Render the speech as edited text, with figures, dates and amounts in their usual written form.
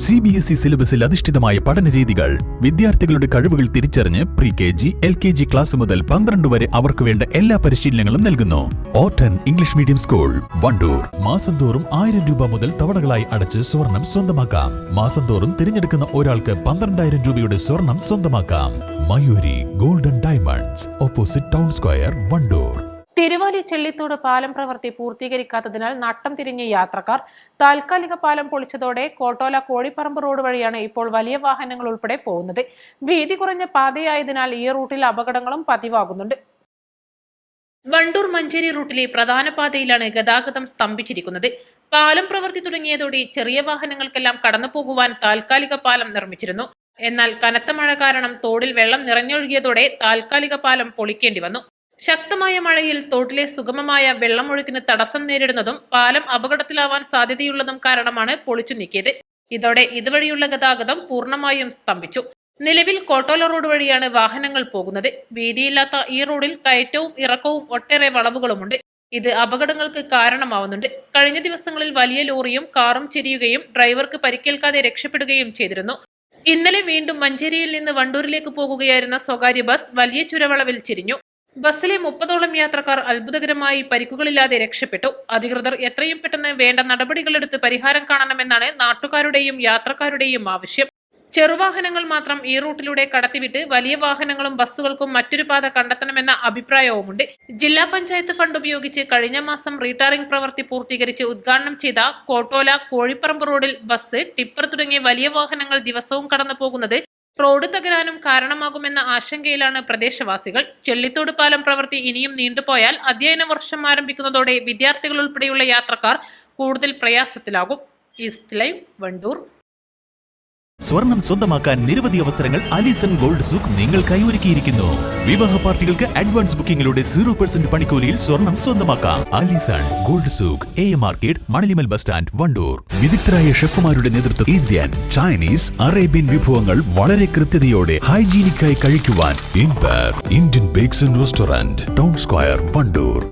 CBSE സിലബസിൽ അധിഷ്ഠിതമായ പഠനരീതികൾ വിദ്യാർത്ഥികളുടെ കഴിവുകൾ തിരിച്ചറിഞ്ഞ് pre-KG, LKG ക്ലാസ് മുതൽ 12 വരെ അവർക്ക് വേണ്ട എല്ലാ പരിശീലനങ്ങളും നൽകുന്നു. Orton English medium school, Wandoor. മാസം തോറും 1000 രൂപ മുതൽ തവണകളായി അടച്ച് സ്വർണം സ്വന്തമാക്കാം. മാസം തോറും തിരഞ്ഞെടുക്കുന്ന ഒരാൾക്ക് 12,000 രൂപയുടെ സ്വർണം സ്വന്തമാക്കാം. Mayuri golden diamonds, opposite town square, Wandoor. Thiruvali Chellithode പാലം പ്രവൃത്തി പൂർത്തീകരിക്കാത്തതിനാൽ നട്ടം തിരിഞ്ഞ യാത്രക്കാർ താൽക്കാലിക പാലം പൊളിച്ചതോടെ കോട്ടോല കോഴിപ്പറമ്പ് റോഡ് വഴിയാണ് ഇപ്പോൾ വലിയ വാഹനങ്ങൾ ഉൾപ്പെടെ പോകുന്നത്. വീതി കുറഞ്ഞ പാതയായതിനാൽ ഈ റൂട്ടിൽ അപകടങ്ങളും പതിവാകുന്നുണ്ട്. വണ്ടൂർ മഞ്ചേരി റൂട്ടിലെ പ്രധാന പാതയിലാണ് ഗതാഗതം സ്തംഭിച്ചിരിക്കുന്നത്. പാലം പ്രവൃത്തി തുടങ്ങിയതോടെ ചെറിയ വാഹനങ്ങൾക്കെല്ലാം കടന്നു പോകുവാൻ താൽക്കാലിക പാലം നിർമ്മിച്ചിരുന്നു. എന്നാൽ കനത്ത മഴ കാരണം തോടിൽ വെള്ളം നിറഞ്ഞൊഴുകിയതോടെ താൽക്കാലിക പാലം പൊളിക്കേണ്ടി വന്നു. ശക്തമായ മഴയിൽ തോട്ടിലെ സുഗമമായ വെള്ളമൊഴുക്കിന് തടസ്സം നേരിടുന്നതും പാലം അപകടത്തിലാവാൻ സാധ്യതയുള്ളതും കാരണമാണ് പൊളിച്ചു നീക്കിയത്. ഇതോടെ ഇതുവഴിയുള്ള ഗതാഗതം പൂർണ്ണമായും സ്തംഭിച്ചു. നിലവിൽ കോട്ടോല റോഡ് വഴിയാണ് വാഹനങ്ങൾ പോകുന്നത്. വീതിയില്ലാത്ത ഈ റോഡിൽ കയറ്റവും ഇറക്കവും ഒട്ടേറെ വളവുകളുമുണ്ട്. ഇത് അപകടങ്ങൾക്ക് കാരണമാവുന്നുണ്ട്. കഴിഞ്ഞ ദിവസങ്ങളിൽ വലിയ ലോറിയും കാറും ചെരിയുകയും ഡ്രൈവർക്ക് പരിക്കേൽക്കാതെ രക്ഷപ്പെടുകയും ചെയ്തിരുന്നു. ഇന്നലെ വീണ്ടും മഞ്ചേരിയിൽ നിന്ന് വണ്ടൂരിലേക്ക് പോകുകയായിരുന്ന സ്വകാര്യ ബസ് വലിയ ചുരവളവിൽ ചെരിഞ്ഞു. ബസ്സിലെ 30ഓളം യാത്രക്കാർ അത്ഭുതകരമായി പരിക്കുകളില്ലാതെ രക്ഷപ്പെട്ടു. അധികൃതർ എത്രയും പെട്ടെന്ന് വേണ്ട നടപടികളെടുത്ത് പരിഹാരം കാണണമെന്നാണ് നാട്ടുകാരുടെയും യാത്രക്കാരുടെയും ആവശ്യം. ചെറുവാഹനങ്ങൾ മാത്രം ഈ റൂട്ടിലൂടെ കടത്തിവിട്ട് വലിയ വാഹനങ്ങളും ബസ്സുകൾക്കും മറ്റൊരു പാത കണ്ടെത്തണമെന്ന അഭിപ്രായവുമുണ്ട്. ജില്ലാ പഞ്ചായത്ത് ഫണ്ട് ഉപയോഗിച്ച് കഴിഞ്ഞ മാസം റീടാറിംഗ് പ്രവൃത്തി പൂർത്തീകരിച്ച് ഉദ്ഘാടനം ചെയ്ത കോട്ടോല കോഴിപ്പറമ്പ് റോഡിൽ ബസ്, ടിപ്പർ തുടങ്ങിയ വലിയ വാഹനങ്ങൾ ദിവസവും കടന്നു പോകുന്നത് റോഡ് തകരാനും കാരണമാകുമെന്ന ആശങ്കയിലാണ് പ്രദേശവാസികൾ. ചെള്ളിത്തോട് പാലം പ്രവൃത്തി ഇനിയും നീണ്ടുപോയാൽ അധ്യയന വർഷം ആരംഭിക്കുന്നതോടെ വിദ്യാർത്ഥികൾ ഉൾപ്പെടെയുള്ള യാത്രക്കാർ കൂടുതൽ പ്രയാസത്തിലാകും. East live, Wandoor. സ്വർണം സ്വന്തമാക്കാൻ നിരവധി അവസരങ്ങൾ അലിസൺ ഗോൾഡ് സൂക്ക് നിങ്ങൾക്കായി ഒരുക്കിയിരിക്കുന്നു. വിവാഹ പാർട്ടികൾക്ക് അഡ്വാൻസ് ബുക്കിംഗിലൂടെ 0% പണിക്കൂലിയിൽ സ്വർണം സ്വന്തമാക്കാം. Alison gold souk, AM market, Manalimal bus stand, Wandoor. വിദഗ്ധരായ ഷെഫുമാരുടെ നേതൃത്വം ഇന്ത്യൻ, ചൈനീസ്, അറേബ്യൻ വിഭവങ്ങൾ വളരെ കൃത്യതയോടെ ഹൈജീനിക്കായി കഴിക്കുവാൻ Indian bakes and restaurant, town square, Wandoor.